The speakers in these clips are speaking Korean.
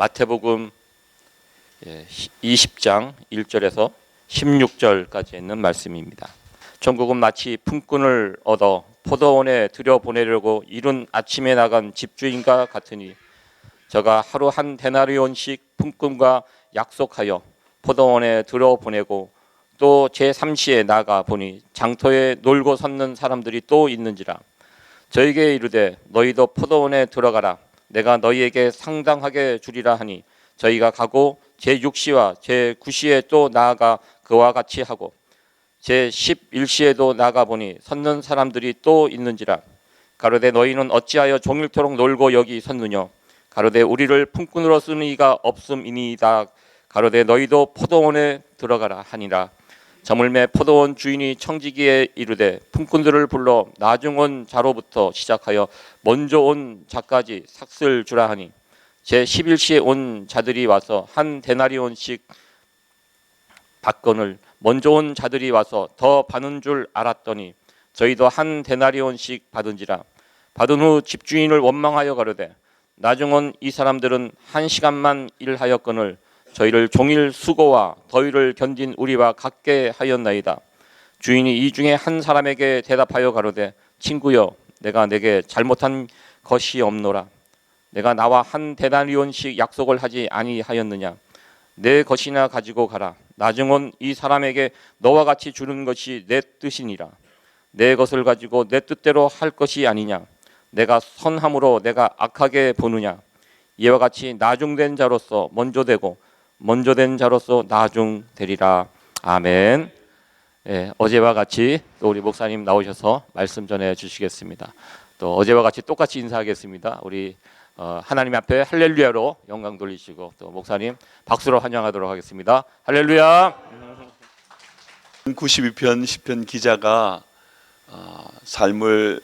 마태복음 20장 1절에서 16절까지 있는 말씀입니다. 천국은 마치 품꾼을 얻어 포도원에 들여보내려고 이른 아침에 나간 집주인과 같으니 저가 하루 한 데나리온씩 품꾼과 약속하여 포도원에 들여보내고 또 제3시에 나가 보니 장터에 놀고 섰는 사람들이 또 있는지라. 저에게 이르되 너희도 포도원에 들어가라. 내가 너희에게 상당하게 주리라 하니 저희가 가고 제6시와 제9시에 또 나아가 그와 같이 하고 제11시에도 나가 보니 섰는 사람들이 또 있는지라. 가로되 너희는 어찌하여 종일토록 놀고 여기 섰느냐. 가로되 우리를 품꾼으로 쓰는 이가 없음이니이다. 가로되 너희도 포도원에 들어가라 하니라. 저물매 포도원 주인이 청지기에 이르되 품꾼들을 불러 나중 온 자로부터 시작하여 먼저 온 자까지 삭슬 주라 하니 제11시에 온 자들이 와서 한 데나리온씩 받거늘 먼저 온 자들이 와서 더 받는 줄 알았더니 저희도 한 데나리온씩 받은지라. 받은 후 집주인을 원망하여 가로되 나중 온 이 사람들은 1시간만 일하였거늘 저희를 종일 수고와 더위를 견딘 우리와 같게 하였나이다. 주인이 이 중에 한 사람에게 대답하여 가로되 친구여 내가 내게 잘못한 것이 없노라. 내가 나와 한 데나리온씩 약속을 하지 아니하였느냐. 내 것이나 가지고 가라. 나중 온 이 사람에게 너와 같이 주는 것이 내 뜻이니라. 내 것을 가지고 내 뜻대로 할 것이 아니냐. 내가 선함으로 내가 악하게 보느냐. 이와 같이 나중된 자로서 먼저 되고 먼저 된 자로서 나중되리라. 아멘. 어제와 같이 또 우리 목사님 나오셔서 말씀 전해 주시겠습니다. 또 어제와 같이 똑같이 인사하겠습니다. 우리 하나님 앞에 할렐루야로 영광 돌리시고 또 목사님 박수로 환영하도록 하겠습니다. 할렐루야. 92편 시편 기자가 삶을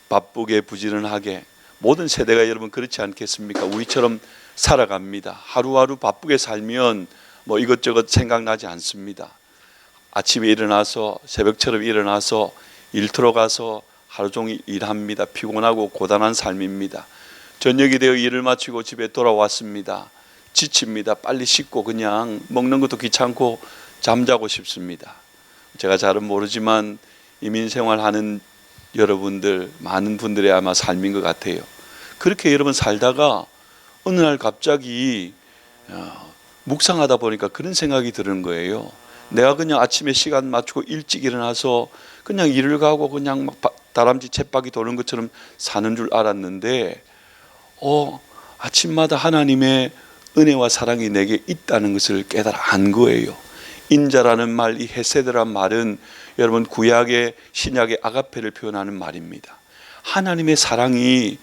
바쁘게 부지런하게 모든 세대가 여러분 그렇지 않겠습니까? 우리처럼 살아갑니다. 하루하루 바쁘게 살면 뭐 이것저것 생각나지 않습니다. 아침에 일어나서 새벽처럼 일어나서 일터로 가서 하루 종일 일합니다. 피곤하고 고단한 삶입니다. 저녁이 되어 일을 마치고 집에 돌아왔습니다. 지칩니다. 빨리 씻고 그냥 먹는 것도 귀찮고 잠자고 싶습니다. 제가 잘은 모르지만 이민생활하는 여러분들 많은 분들의 아마 삶인 것 같아요. 그렇게 여러분 살다가 어느 날 갑자기 묵상하다 보니까 그런 생각이 드는 거예요. 내가 그냥 아침에 시간 맞추고 일찍 일어나서 그냥 일을 가고 그냥 막 다람쥐 쳇바퀴 도는 것처럼 사는 줄 알았는데 아침마다 하나님의 은혜와 사랑이 내게 있다는 것을 깨달아 안 거예요. 인자라는 말, 이 헤세드란 말은 여러분 구약의 신약의 아가페를 표현하는 말입니다. 하나님의 사랑이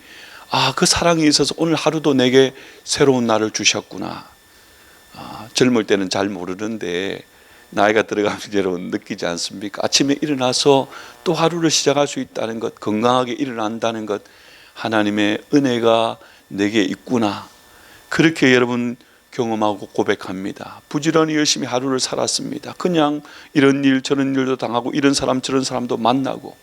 그 사랑이 있어서 오늘 하루도 내게 새로운 날을 주셨구나. 젊을 때는 잘 모르는데 나이가 들어가면 여러분 느끼지 않습니까? 아침에 일어나서 또 하루를 시작할 수 있다는 것, 건강하게 일어난다는 것, 하나님의 은혜가 내게 있구나. 그렇게 여러분 경험하고 고백합니다. 부지런히 열심히 하루를 살았습니다. 그냥 이런 일 저런 일도 당하고 이런 사람 저런 사람도 만나고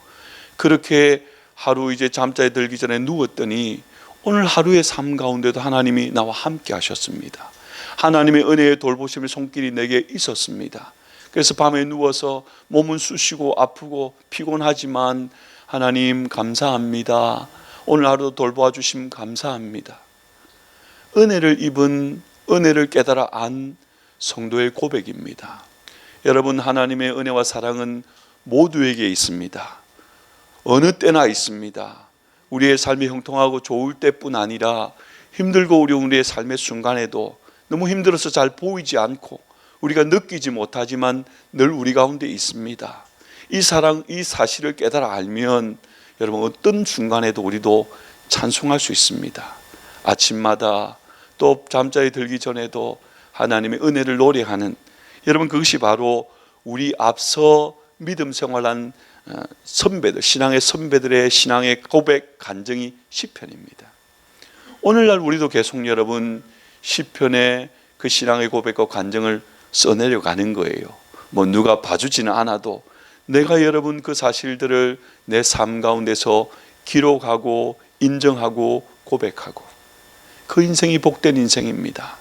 그렇게 하루 이제 잠자리에 들기 전에 누웠더니 오늘 하루의 삶 가운데도 하나님이 나와 함께 하셨습니다. 하나님의 은혜의 돌보심의 손길이 내게 있었습니다. 그래서 밤에 누워서 몸은 쑤시고 아프고 피곤하지만 하나님 감사합니다. 오늘 하루도 돌보아 주심 감사합니다. 은혜를 입은 은혜를 깨달아 안 성도의 고백입니다. 여러분 하나님의 은혜와 사랑은 모두에게 있습니다. 어느 때나 있습니다. 우리의 삶이 형통하고 좋을 때뿐 아니라 힘들고 어려운 우리의 삶의 순간에도 너무 힘들어서 잘 보이지 않고 우리가 느끼지 못하지만 늘 우리 가운데 있습니다. 이 사랑, 이 사실을 깨달아 알면 여러분 어떤 순간에도 우리도 찬송할 수 있습니다. 아침마다 또 잠자리 들기 전에도 하나님의 은혜를 노래하는 여러분 그것이 바로 우리 앞서 믿음 생활한 선배들, 신앙의 선배들의 신앙의 고백 간증이 시편입니다. 오늘날 우리도 계속 여러분 시편의 그 신앙의 고백과 간증을 써내려 가는 거예요. 뭐 누가 봐주지는 않아도 내가 여러분 그 사실들을 내 삶 가운데서 기록하고 인정하고 고백하고 그 인생이 복된 인생입니다.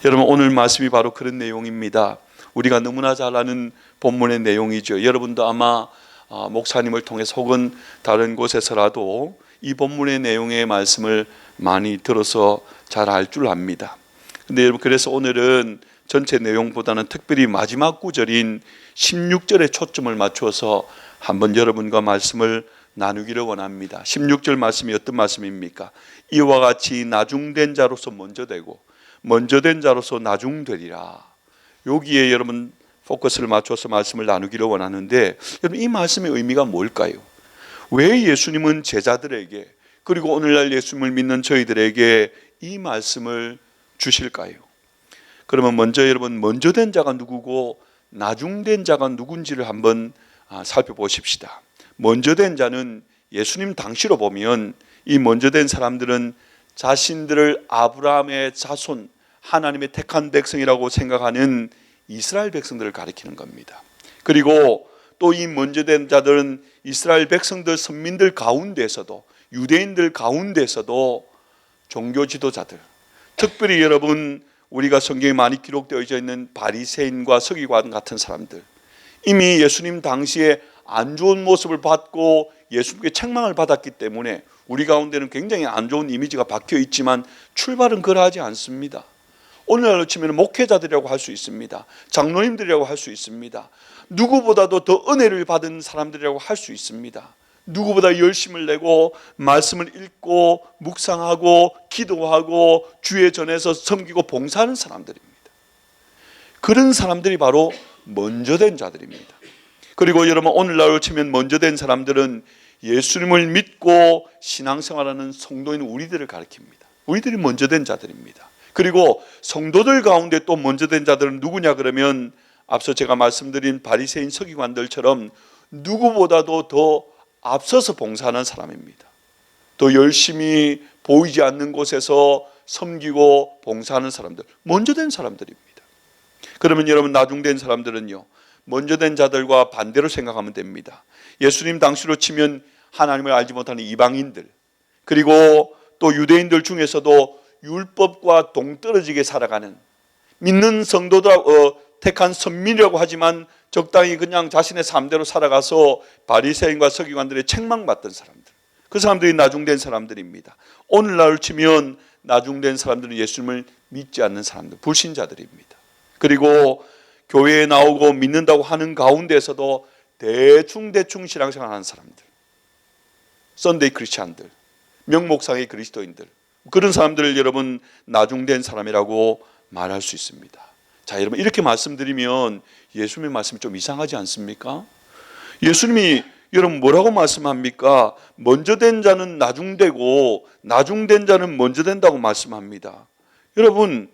여러분, 오늘 말씀이 바로 그런 내용입니다. 우리가 너무나 잘 아는 본문의 내용이죠. 여러분도 아마 목사님을 통해서 혹은 다른 곳에서라도 이 본문의 내용의 말씀을 많이 들어서 잘 알 줄 압니다. 근데 여러분, 그래서 오늘은 전체 내용보다는 특별히 마지막 구절인 16절에 초점을 맞춰서 한번 여러분과 말씀을 나누기를 원합니다. 16절 말씀이 어떤 말씀입니까? 이와 같이 나중된 자로서 먼저 되고 먼저 된 자로서 나중되리라. 여기에 여러분 포커스를 맞춰서 말씀을 나누기를 원하는데, 여러분 이 말씀의 의미가 뭘까요? 왜 예수님은 제자들에게, 그리고 오늘날 예수님을 믿는 저희들에게 이 말씀을 주실까요? 그러면 먼저 여러분, 먼저 된 자가 누구고 나중된 자가 누군지를 한번 살펴보십시다. 먼저 된 자는 예수님 당시로 보면 이 먼저 된 사람들은 자신들을 아브라함의 자손, 하나님의 택한 백성이라고 생각하는 이스라엘 백성들을 가리키는 겁니다. 그리고 또 이 먼저 된 자들은 이스라엘 백성들, 선민들 가운데서도, 유대인들 가운데서도 종교 지도자들, 특별히 여러분 우리가 성경에 많이 기록되어 있는 바리새인과 서기관 같은 사람들, 이미 예수님 당시에 안 좋은 모습을 받고 예수님께 책망을 받았기 때문에 우리 가운데는 굉장히 안 좋은 이미지가 박혀 있지만 출발은 그러하지 않습니다. 오늘날로 치면 목회자들이라고 할 수 있습니다. 장로님들이라고 할 수 있습니다. 누구보다도 더 은혜를 받은 사람들이라고 할 수 있습니다. 누구보다 열심을 내고 말씀을 읽고 묵상하고 기도하고 주의 전에서 섬기고 봉사하는 사람들입니다. 그런 사람들이 바로 먼저 된 자들입니다. 그리고 여러분, 오늘날로 치면 먼저 된 사람들은 예수님을 믿고 신앙생활하는 성도인 우리들을 가리킵니다. 우리들이 먼저 된 자들입니다. 그리고 성도들 가운데 또 먼저 된 자들은 누구냐 그러면, 앞서 제가 말씀드린 바리새인 서기관들처럼 누구보다도 더 앞서서 봉사하는 사람입니다. 더 열심히 보이지 않는 곳에서 섬기고 봉사하는 사람들, 먼저 된 사람들입니다. 그러면 여러분, 나중된 사람들은요, 먼저 된 자들과 반대로 생각하면 됩니다. 예수님 당시로 치면 하나님을 알지 못하는 이방인들, 그리고 또 유대인들 중에서도 율법과 동떨어지게 살아가는, 믿는 성도들, 택한 선민이라고 하지만 적당히 그냥 자신의 삶대로 살아가서 바리새인과 서기관들의 책망받던 사람들, 그 사람들이 나중된 사람들입니다. 오늘날 치면 나중된 사람들은 예수님을 믿지 않는 사람들, 불신자들입니다. 그리고 교회에 나오고 믿는다고 하는 가운데서도 대충 신앙생활하는 사람들, 썬데이 크리스찬들, 명목상의 그리스도인들, 그런 사람들을 여러분 나중된 사람이라고 말할 수 있습니다. 자, 여러분 이렇게 말씀드리면 예수님의 말씀이 좀 이상하지 않습니까? 예수님이 여러분 뭐라고 말씀합니까? 먼저 된 자는 나중되고 나중된 자는 먼저 된다고 말씀합니다. 여러분,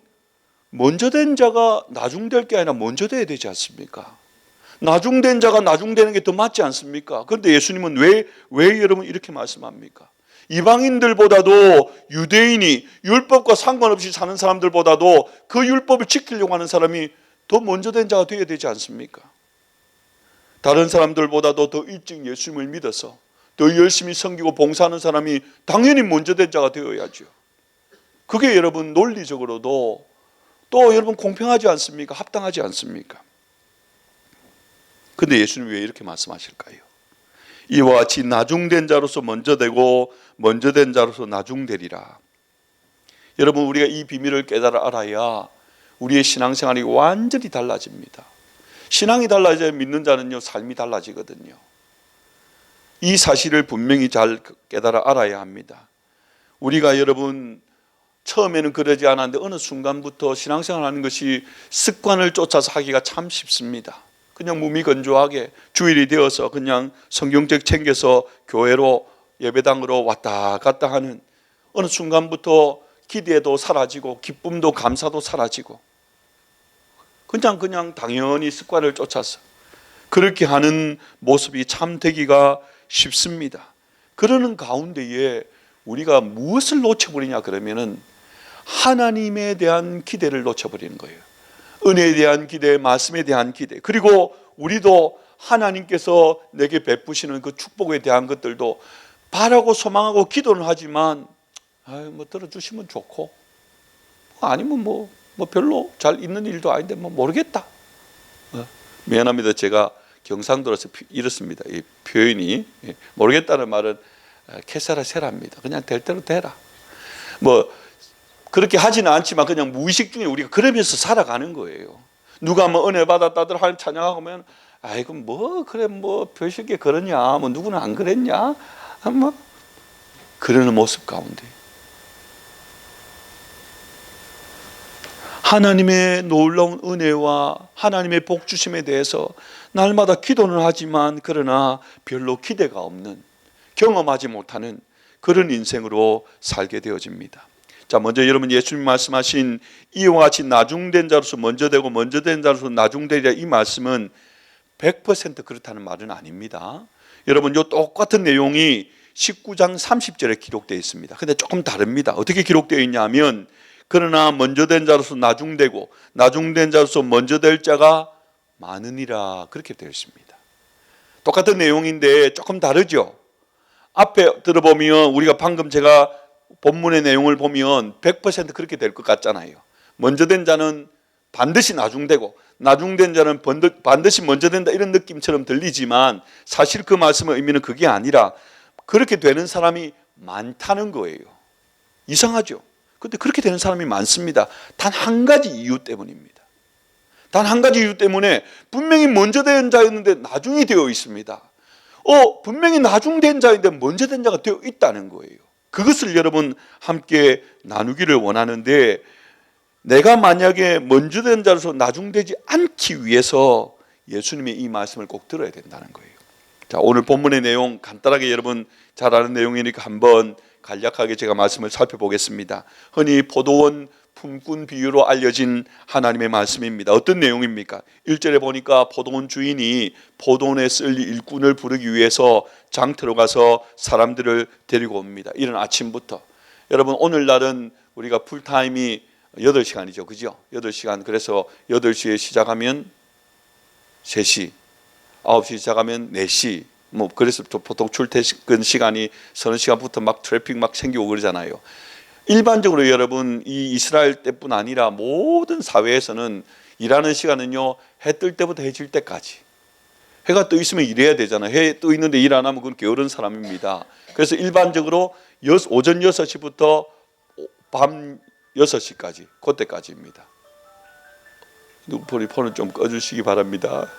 먼저 된 자가 나중될 게 아니라 먼저 돼야 되지 않습니까? 나중된 자가 나중되는 게 더 맞지 않습니까? 그런데 예수님은 왜 여러분 이렇게 말씀합니까? 이방인들보다도 유대인이 율법과 상관없이 사는 사람들보다도 그 율법을 지키려고 하는 사람이 더 먼저 된 자가 되어야 되지 않습니까? 다른 사람들보다도 더 일찍 예수님을 믿어서 더 열심히 섬기고 봉사하는 사람이 당연히 먼저 된 자가 되어야죠. 그게 여러분 논리적으로도 또 여러분 공평하지 않습니까? 합당하지 않습니까? 근데 예수님이 왜 이렇게 말씀하실까요? 이와 같이 나중된 자로서 먼저 되고 먼저 된 자로서 나중되리라. 여러분, 우리가 이 비밀을 깨달아 알아야 우리의 신앙생활이 완전히 달라집니다. 신앙이 달라져야 믿는 자는요, 삶이 달라지거든요. 이 사실을 분명히 잘 깨달아 알아야 합니다. 우리가 여러분 처음에는 그러지 않았는데 어느 순간부터 신앙생활 하는 것이 습관을 쫓아서 하기가 참 쉽습니다. 그냥 무미건조하게 주일이 되어서 그냥 성경책 챙겨서 교회로 예배당으로 왔다 갔다 하는, 어느 순간부터 기대도 사라지고 기쁨도 감사도 사라지고 그냥 당연히 습관을 쫓아서 그렇게 하는 모습이 참 되기가 쉽습니다. 그러는 가운데에 우리가 무엇을 놓쳐버리냐 그러면은 하나님에 대한 기대를 놓쳐버리는 거예요. 은혜에 대한 기대, 말씀에 대한 기대, 그리고 우리도 하나님께서 내게 베푸시는 그 축복에 대한 것들도 바라고 소망하고 기도는 하지만 뭐 들어주시면 좋고 아니면 뭐 별로 잘 있는 일도 아닌데 뭐 모르겠다. 미안합니다. 제가 경상도라서 이렇습니다. 이 표현이 모르겠다는 말은 캐세라 세라입니다. 그냥 될 대로 되라. 뭐 그렇게 하지는 않지만 그냥 무의식 중에 우리가 그러면서 살아가는 거예요. 누가 뭐 은혜 받았다들 하나님 찬양하면 아이고 뭐 그래 뭐 별식게 그러냐 뭐 누구는 안 그랬냐 뭐 그러는 모습 가운데 하나님의 놀라운 은혜와 하나님의 복 주심에 대해서 날마다 기도는 하지만 그러나 별로 기대가 없는, 경험하지 못하는 그런 인생으로 살게 되어집니다. 자, 먼저 여러분 예수님 말씀하신 이와 같이 나중된 자로서 먼저 되고 먼저 된 자로서 나중되리라, 이 말씀은 100% 그렇다는 말은 아닙니다. 여러분 이 똑같은 내용이 19장 30절에 기록되어 있습니다. 근데 조금 다릅니다. 어떻게 기록되어 있냐면 그러나 먼저 된 자로서 나중되고 나중된 자로서 먼저 될 자가 많으니라, 그렇게 되어 있습니다. 똑같은 내용인데 조금 다르죠. 앞에 들어보면 우리가 방금 제가 본문의 내용을 보면 100% 그렇게 될 것 같잖아요. 먼저 된 자는 반드시 나중되고 나중된 자는 반드시 먼저 된다, 이런 느낌처럼 들리지만 사실 그 말씀의 의미는 그게 아니라 그렇게 되는 사람이 많다는 거예요. 이상하죠? 근데 그렇게 되는 사람이 많습니다. 단 한 가지 이유 때문입니다. 단 한 가지 이유 때문에 분명히 먼저 된 자였는데 나중이 되어 있습니다. 분명히 나중된 자인데 먼저 된 자가 되어 있다는 거예요. 그것을 여러분 함께 나누기를 원하는데, 내가 만약에 먼저 된 자로서 나중되지 않기 위해서 예수님의 이 말씀을 꼭 들어야 된다는 거예요. 자, 오늘 본문의 내용 간단하게 여러분 잘 아는 내용이니까 한번 간략하게 제가 말씀을 살펴보겠습니다. 흔히 포도원 품꾼 비유로 알려진 하나님의 말씀입니다. 어떤 내용입니까? 1절에 보니까 포도원 주인이 포도원에 쓸 일꾼을 부르기 위해서 장터로 가서 사람들을 데리고 옵니다. 이른 아침부터. 여러분 오늘날은 우리가 풀타임이 8시간이죠. 그죠? 8시간. 그래서 8시에 시작하면 3시, 9시 시작하면 4시, 그래서 보통 출퇴근 시간이 서너 시간부터 막 트래픽 막 생기고 그러잖아요. 일반적으로 여러분 이 이스라엘 때뿐 아니라 모든 사회에서는 일하는 시간은요, 해 뜰 때부터 해 질 때까지. 해가 떠 있으면 일해야 되잖아요. 해 떠 있는데 일 안 하면 그건 게으른 사람입니다. 그래서 일반적으로 오전 6시부터 밤 6시까지, 그때까지입니다. 폰을 좀 꺼주시기 바랍니다.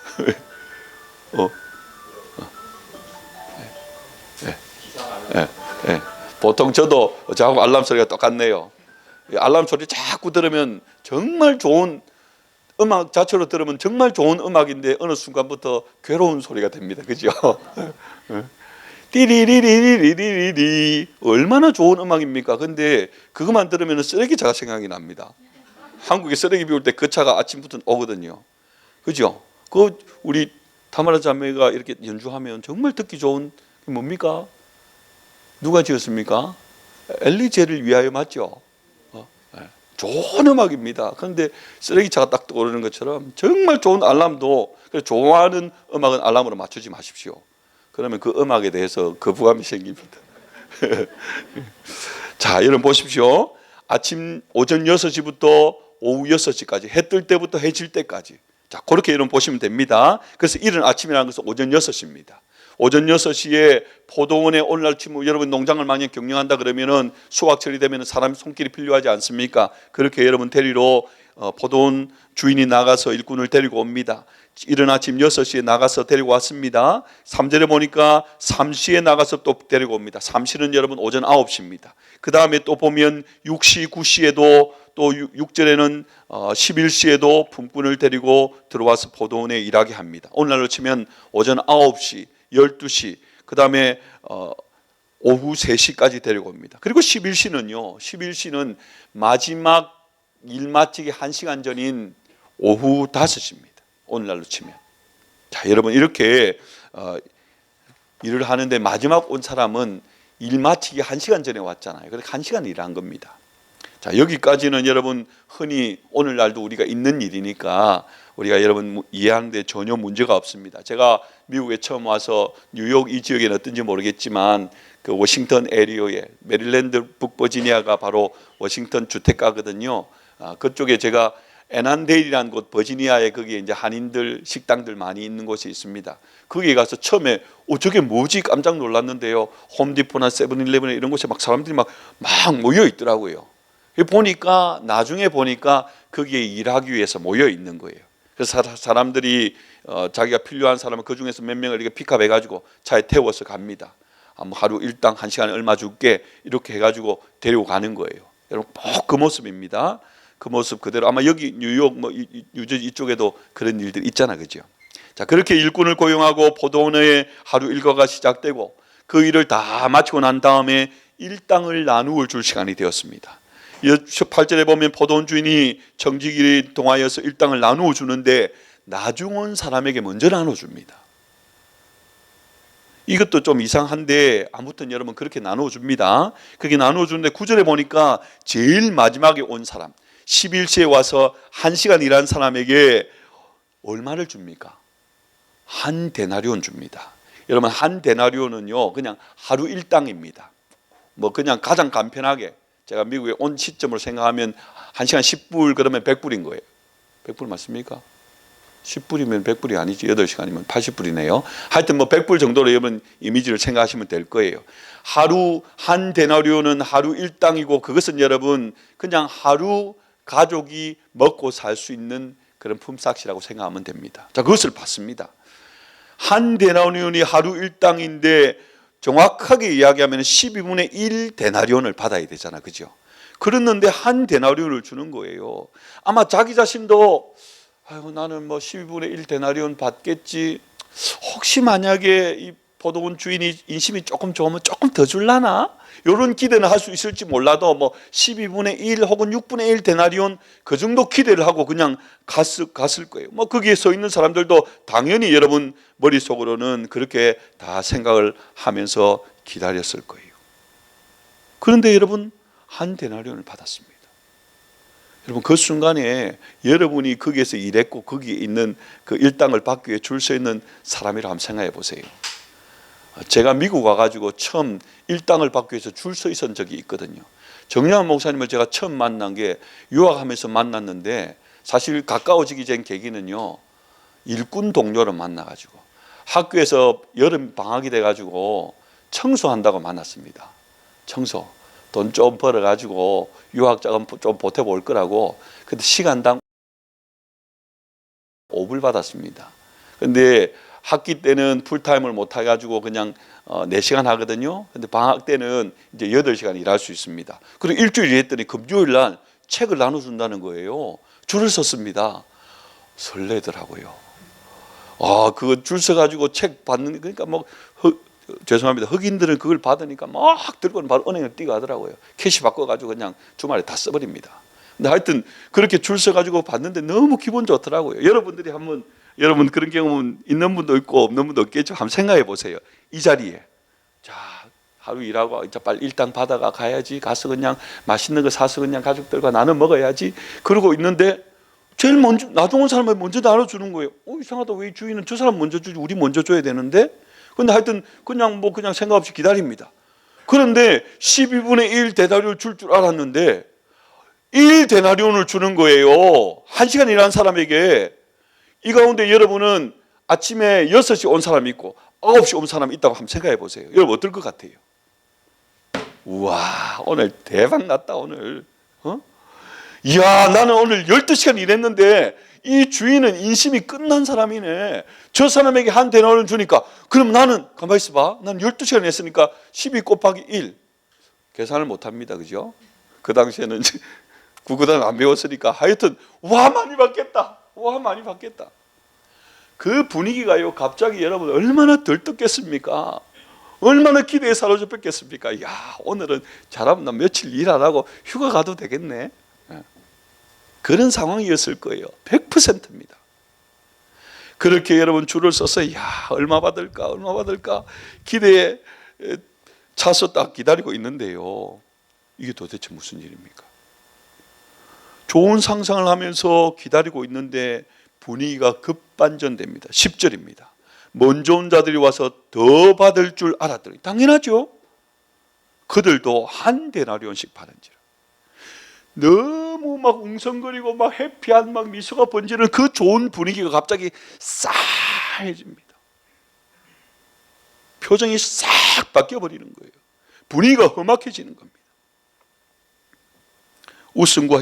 보통 저도 저하고 알람 소리가 똑같네요. 알람 소리 자꾸 들으면 정말 좋은 음악 자체로 들으면 정말 좋은 음악인데 어느 순간부터 괴로운 소리가 됩니다. 그죠? 띠리리리리리리리, 얼마나 좋은 음악입니까? 근데 그것만 들으면 쓰레기차가 생각이 납니다. 한국에 쓰레기 비울 때 그 차가 아침부터 오거든요. 그죠? 그 우리 타마라 자매가 이렇게 연주하면 정말 듣기 좋은 게 뭡니까? 누가 지었습니까? 엘리제를 위하여, 맞죠? 좋은 음악입니다. 그런데 쓰레기차가 딱 떠오르는 것처럼 정말 좋은 알람도, 좋아하는 음악은 알람으로 맞추지 마십시오. 그러면 그 음악에 대해서 거부감이 생깁니다. 자, 여러분 보십시오. 오전 6시부터 오후 6시까지, 해 뜰 때부터 해 질 때까지. 자, 그렇게 여러분 보시면 됩니다. 그래서 이른 아침이라는 것은 오전 6시입니다. 오전 6시에 포도원에 오늘날 치면 여러분 농장을 많이 경영한다 그러면은 수확철이 되면 사람 손길이 필요하지 않습니까? 그렇게 여러분 데리러 포도원 주인이 나가서 일꾼을 데리고 옵니다. 이른 아침 6시에 나가서 데리고 왔습니다. 3절에 보니까 3시에 나가서 또 데리고 옵니다. 3시는 여러분 오전 9시입니다. 그 다음에 또 보면 6시, 9시에도, 또 6절에는 11시에도 품꾼을 데리고 들어와서 포도원에 일하게 합니다. 오늘날로 치면 오전 9시, 12시, 그 다음에 오후 3시까지 데리고 옵니다. 그리고 11시는요, 11시는 마지막 일 마치기 1시간 전인 오후 5시입니다. 오늘날로 치면. 자, 여러분 이렇게 일을 하는데 마지막 온 사람은 일 마치기 1시간 전에 왔잖아요. 그래서 1시간 일한 겁니다. 자, 여기까지는 여러분 흔히 오늘날도 우리가 있는 일이니까 우리가 여러분 이해하는데 전혀 문제가 없습니다. 제가 미국에 처음 와서 뉴욕 이 지역에는 어떤지 모르겠지만 그 워싱턴 에리어에, 메릴랜드 북버지니아가 바로 워싱턴 주택가거든요. 그쪽에 제가 애난데일이라는 곳, 버지니아에 거기에 이제 한인들 식당들 많이 있는 곳이 있습니다. 거기에 가서 처음에 저게 뭐지 깜짝 놀랐는데요. 홈디포나 세븐일레븐 이런 곳에 막 사람들이 막 모여 있더라고요. 보니까 나중에 보니까 거기에 일하기 위해서 모여 있는 거예요. 그래서 사람들이 자기가 필요한 사람은 그 중에서 몇 명을 이렇게 픽업해 가지고 차에 태워서 갑니다. 뭐 하루 일당 1시간에 얼마 줄게 이렇게 해가지고 데리고 가는 거예요. 여러분 꼭 그 모습입니다. 그 모습 그대로 아마 여기 뉴욕 뭐 뉴저지 이쪽에도 그런 일들 있잖아, 그죠? 자, 그렇게 일꾼을 고용하고 포도원의 하루 일과가 시작되고 그 일을 다 마치고 난 다음에 일당을 나누어 줄 시간이 되었습니다. 18절에 보면 포도원 주인이 청지기를 통하여서 일당을 나누어 주는데 나중 온 사람에게 먼저 나눠 줍니다. 이것도 좀 이상한데 아무튼 여러분 그렇게 나누어 줍니다. 그렇게 나누어 주는데 9절에 보니까 제일 마지막에 온 사람 11시에 와서 1시간 일한 사람에게 얼마를 줍니까? 한 데나리온 줍니다. 여러분 한 데나리온은요 그냥 하루 일당입니다. 뭐 그냥 가장 간편하게 제가 미국에 온 시점으로 생각하면 1시간 10불 그러면 100불인 거예요. 100불 맞습니까? 10불이면 100불이 아니지. 8시간이면 80불이네요. 하여튼 뭐 100불 정도로 여러분 이미지를 생각하시면 될 거예요. 하루 한 데나리온은 하루 일당이고 그것은 여러분 그냥 하루 가족이 먹고 살 수 있는 그런 품삯이라고 생각하면 됩니다. 자, 그것을 받습니다. 한 데나리온이 하루 일당인데 정확하게 이야기하면 12분의 1 데나리온을 받아야 되잖아, 그죠? 그랬는데 한 데나리온을 주는 거예요. 아마 자기 자신도 나는 뭐 12분의 1 데나리온 받겠지. 혹시 만약에 이 포도원 주인이 인심이 조금 좋으면 조금 더 줄라나? 이런 기대는 할 수 있을지 몰라도 뭐 12분의 1 혹은 6분의 1 데나리온 그 정도 기대를 하고 그냥 갔을 거예요. 뭐 거기에 서 있는 사람들도 당연히 여러분 머릿속으로는 그렇게 다 생각을 하면서 기다렸을 거예요. 그런데 여러분 한 데나리온을 받았습니다. 여러분 그 순간에 여러분이 거기에서 일했고 거기에 있는 그 일당을 받기 위해 줄 서 있는 사람이라 한번 생각해 보세요. 제가 미국 와가지고 처음 일당을 받기 위해서 줄 서 있었던 적이 있거든요. 정영환 목사님을 제가 처음 만난 게 유학하면서 만났는데 사실 가까워지기 전 계기는요. 일꾼 동료를 만나가지고 학교에서 여름 방학이 돼가지고 청소한다고 만났습니다. 청소. 돈 좀 벌어가지고 유학자금 좀 보태볼 거라고. 근데 시간당 5불 받았습니다. 근데 학기 때는 풀타임을 못 해가지고 그냥 4시간 하거든요. 근데 방학 때는 이제 8시간 일할 수 있습니다. 그리고 일주일 일했더니 금요일 날 책을 나눠준다는 거예요. 줄을 섰습니다. 설레더라고요. 그거 줄 서가지고 책 받는, 그러니까 뭐, 죄송합니다. 흑인들은 그걸 받으니까 막 들고는 바로 은행을 뛰어가더라고요. 캐시 바꿔가지고 그냥 주말에 다 써버립니다. 근데 하여튼 그렇게 줄 서가지고 받는데 너무 기분 좋더라고요. 여러분들이 한번 여러분 그런 경험은 있는 분도 있고 없는 분도 없겠죠. 한번 생각해 보세요. 이 자리에 자 하루 일하고 이제 빨리 일당 받아가 가야지. 가서 그냥 맛있는 거 사서 그냥 가족들과 나눠 먹어야지. 그러고 있는데 제일 먼저 나중 온 사람이 먼저 나눠주는 거예요. 이상하다. 왜 주인은 저 사람 먼저 주지 우리 먼저 줘야 되는데. 근데 하여튼 그냥 생각 없이 기다립니다. 그런데 12분의 1 데나리온을 줄 알았는데 1 데나리온을 주는 거예요. 1시간 일한 사람에게. 이 가운데 여러분은 아침에 6시 온 사람이 있고 9시 온 사람이 있다고 한번 생각해 보세요. 여러분 어떨 것 같아요? 우와, 오늘 대박 났다 오늘. 이야, 나는 오늘 12시간 일했는데 이 주인은 인심이 끝난 사람이네. 저 사람에게 한 데나리온을 주니까 그럼 나는 가만히 있어봐. 나는 12시간 했으니까 12 곱하기 1 계산을 못합니다. 그죠? 그 당시에는 구구단 안 배웠으니까 하여튼 와 많이 받겠다. 와 많이 받겠다. 그 분위기가요 갑자기 여러분 얼마나 들떴겠습니까? 얼마나 기대에 사로잡혔겠습니까? 야, 오늘은 잘하면 나 며칠 일 안 하고 휴가 가도 되겠네. 그런 상황이었을 거예요. 100%입니다. 그렇게 여러분 줄을 서서 야 얼마 받을까 기대에 차서 딱 기다리고 있는데요. 이게 도대체 무슨 일입니까? 좋은 상상을 하면서 기다리고 있는데 분위기가 급반전됩니다. 10절입니다. 먼저 온 자들이 와서 더 받을 줄 알았더니 당연하죠. 그들도 한 데나리온씩 받은지라. 너무 막 웅성거리고 막 해피한 막 미소가 번지는 그 좋은 분위기가 갑자기 싸해집니다. 표정이 싹 바뀌어 버리는 거예요. 분위기가 험악해지는 겁니다. 웃음과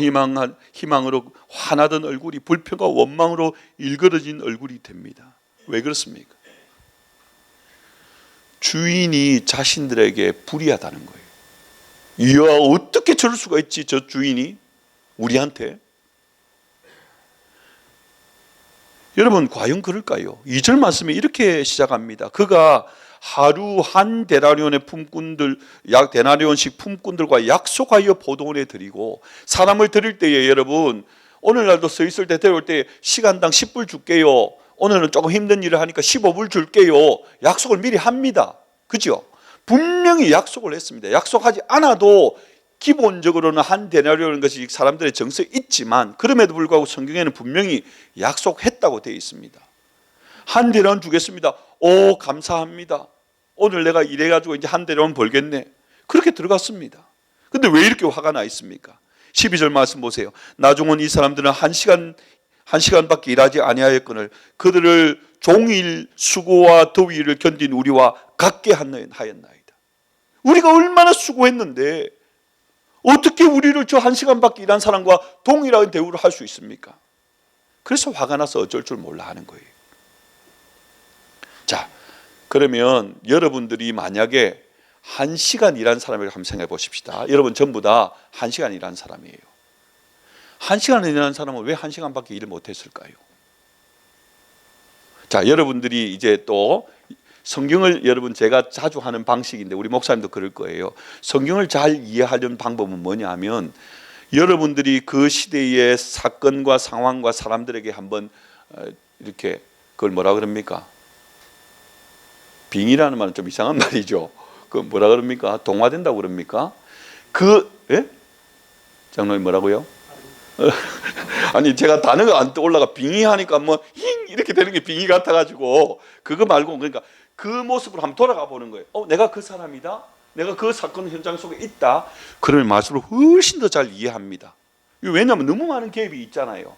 희망으로 환하던 얼굴이 불평과 원망으로 일그러진 얼굴이 됩니다. 왜 그렇습니까? 주인이 자신들에게 불의하다는 거예요. 이야, 어떻게 저럴 수가 있지, 저 주인이 우리한테. 여러분, 과연 그럴까요? 2절 말씀에 이렇게 시작합니다. 그가 하루 한 데나리온의 품꾼들, 약 데나리온씩 품꾼들과 약속하여 포도원에 드리고, 사람을 드릴 때에 여러분, 오늘날도 서 있을 때 데려올 때 시간당 10불 줄게요. 오늘은 조금 힘든 일을 하니까 15불 줄게요. 약속을 미리 합니다. 그죠? 분명히 약속을 했습니다. 약속하지 않아도 기본적으로는 한 데나리온인 것이 사람들의 정서에 있지만, 그럼에도 불구하고 성경에는 분명히 약속했다고 되어 있습니다. 한 데나리온 주겠습니다. 오, 감사합니다. 오늘 내가 일해가지고 이제 한 데나리온 벌겠네. 그렇게 들어갔습니다. 근데 왜 이렇게 화가 나 있습니까? 12절 말씀 보세요. 나중은 이 사람들은 한 시간밖에 일하지 아니하였거늘 그들을 종일 수고와 더위를 견딘 우리와 같게 하였나이다. 우리가 얼마나 수고했는데 어떻게 우리를 저 한 시간밖에 일한 사람과 동일한 대우를 할 수 있습니까? 그래서 화가 나서 어쩔 줄 몰라 하는 거예요. 자, 그러면 여러분들이 만약에 1시간 일한 사람을 한번 생각해 보십시다. 여러분 전부 다 1시간 일한 사람이에요. 1시간 일하는 사람은 왜 1시간밖에 일을 못했을까요? 자, 여러분들이 이제 또 성경을 여러분 제가 자주 하는 방식인데 우리 목사님도 그럴 거예요. 성경을 잘 이해하려는 방법은 뭐냐 하면 여러분들이 그 시대의 사건과 상황과 사람들에게 한번 이렇게 그걸 뭐라 그럽니까? 빙의라는 말은 좀 이상한 말이죠. 그 뭐라 그럽니까? 동화된다고 그럽니까? 예? 장로님 뭐라고요? 아니 제가 단어가 안 떠올라가 빙의하니까 뭐 힝 이렇게 되는 게 빙의 같아가지고 그거 말고 그러니까 그 모습으로 한번 돌아가 보는 거예요. 내가 그 사람이다. 내가 그 사건 현장 속에 있다. 그러면 말씀을 훨씬 더 잘 이해합니다. 왜냐하면 너무 많은 갭이 있잖아요.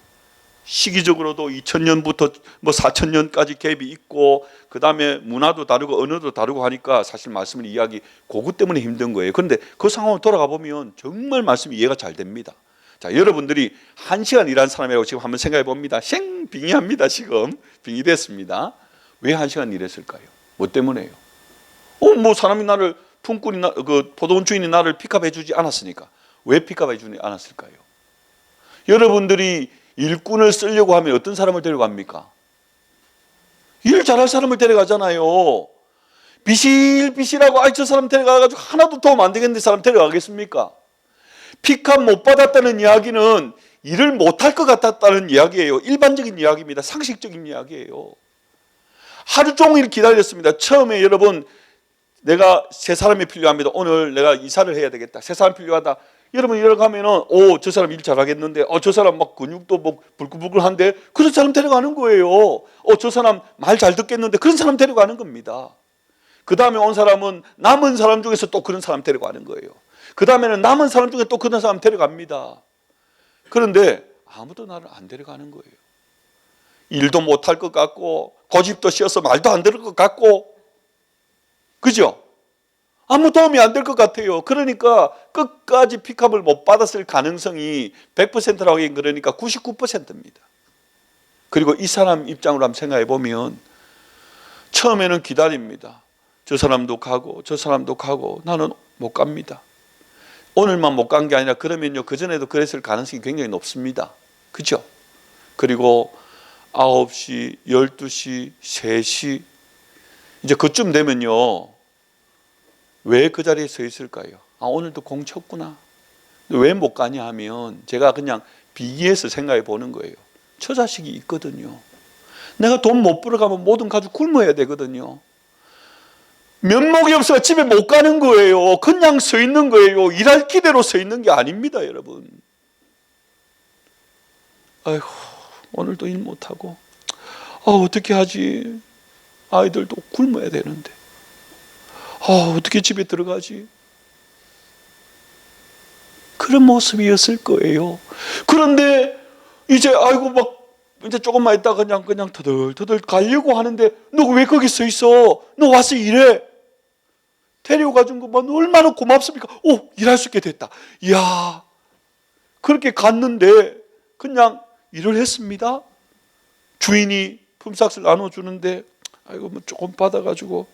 시기적으로도 2000년부터 뭐 4000년까지 갭이 있고 그 다음에 문화도 다르고 언어도 다르고 하니까 사실 말씀을 이해하기 그것 때문에 힘든 거예요. 그런데 그 상황을 돌아가 보면 정말 말씀이 이해가 잘 됩니다. 자, 여러분들이 1시간 일한 사람이라고 지금 한번 생각해 봅니다. 생 빙의합니다. 지금 빙의됐습니다. 왜 1시간 일했을까요? 뭐 때문에요? 뭐 사람이 나를 품꾼이 그 포도원 주인이 나를 픽업해 주지 않았으니까. 왜 픽업해 주지 않았을까요? 여러분들이 일꾼을 쓰려고 하면 어떤 사람을 데려갑니까? 일 잘할 사람을 데려가잖아요. 비실비실하고 저 사람 데려가가지고 하나도 도움 안 되겠는데 사람 데려가겠습니까? 픽업 못 받았다는 이야기는 일을 못할 것 같았다는 이야기예요. 일반적인 이야기입니다. 상식적인 이야기예요. 하루 종일 기다렸습니다. 처음에 여러분 내가 세 사람이 필요합니다. 오늘 내가 이사를 해야 되겠다. 세 사람 필요하다. 여러분 이러 가면은 저 사람 일 잘하겠는데 저 사람 막 근육도 뭐 불끈불끈한데 그런 사람 데려가는 거예요. 저 사람 말 잘 듣겠는데 그런 사람 데려가는 겁니다. 그 다음에 온 사람은 남은 사람 중에서 또 그런 사람 데려가는 거예요. 그 다음에는 남은 사람 중에 또 그런 사람 데려갑니다. 그런데 아무도 나를 안 데려가는 거예요. 일도 못할 것 같고 고집도 씌어서 말도 안 들을 것 같고 그죠? 아무 도움이 안 될 것 같아요. 그러니까 끝까지 픽업을 못 받았을 가능성이 100%라고 하긴 그러니까 99%입니다. 그리고 이 사람 입장으로 한번 생각해 보면 처음에는 기다립니다. 저 사람도 가고 저 사람도 가고 나는 못 갑니다. 오늘만 못 간 게 아니라 그러면요 그전에도 그랬을 가능성이 굉장히 높습니다. 그죠? 그리고 9시, 12시, 3시 이제 그쯤 되면요 왜 그 자리에 서 있을까요? 오늘도 공 쳤구나. 왜 못 가냐 하면 제가 그냥 비교해서 생각해 보는 거예요. 저 자식이 있거든요. 내가 돈 못 벌어가면 모든 가족 굶어야 되거든요. 면목이 없어서 집에 못 가는 거예요. 그냥 서 있는 거예요. 일할 기대로 서 있는 게 아닙니다, 여러분. 아이고, 오늘도 일 못하고 어떻게 하지? 아이들도 굶어야 되는데 어떻게 집에 들어가지? 그런 모습이었을 거예요. 그런데 이제 아이고 막 이제 조금만 있다가 그냥 터덜터덜 가려고 하는데 너 왜 거기 서 있어? 너 와서 일해. 데려가준 것만 얼마나 고맙습니까? 오, 일할 수 있게 됐다. 이야, 그렇게 갔는데 그냥 일을 했습니다. 주인이 품삯을 나눠주는데 아이고 뭐 조금 받아가지고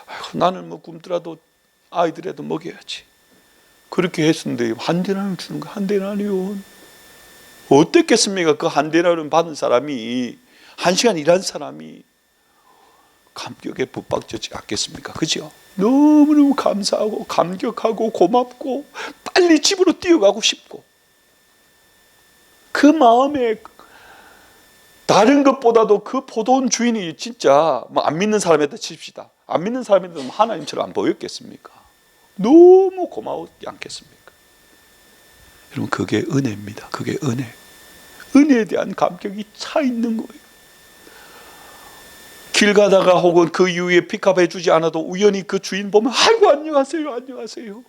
아이고 나는 뭐 굶더라도 아이들에도 먹여야지. 그렇게 했었는데 한 데나리온 주는 거, 한 데나리온. 어땠겠습니까? 그 한 데나리온 받은 사람이, 한 시간 일한 사람이 감격에 붙박지지 않겠습니까? 그죠? 너무너무 감사하고 감격하고 고맙고 빨리 집으로 뛰어가고 싶고, 그 마음에 다른 것보다도 그 포도원 주인이 진짜 뭐 안 믿는 사람이었다 칩시다. 안 믿는 사람이었다면 하나님처럼 안 보였겠습니까? 너무 고마웠지 않겠습니까? 여러분, 그게 은혜입니다. 그게 은혜. 은혜에 대한 감격이 차 있는 거예요. 길 가다가 혹은 그 이후에 픽업해 주지 않아도 우연히 그 주인 보면 아이고 안녕하세요, 안녕하세요.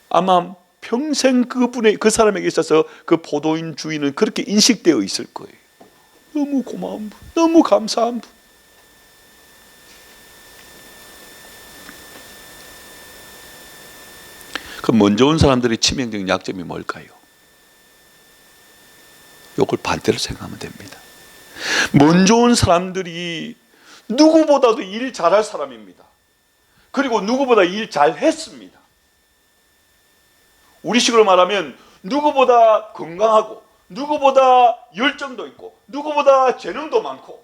아마 평생 그 사람에게 있어서 그 포도인 주인은 그렇게 인식되어 있을 거예요. 너무 고마운 분, 너무 감사한 분. 그 먼저 온 사람들의 치명적인 약점이 뭘까요? 이걸 반대로 생각하면 됩니다. 먼저 온 사람들이 누구보다도 일 잘할 사람입니다. 그리고 누구보다 일 잘했습니다. 우리식으로 말하면 누구보다 건강하고, 누구보다 열정도 있고, 누구보다 재능도 많고,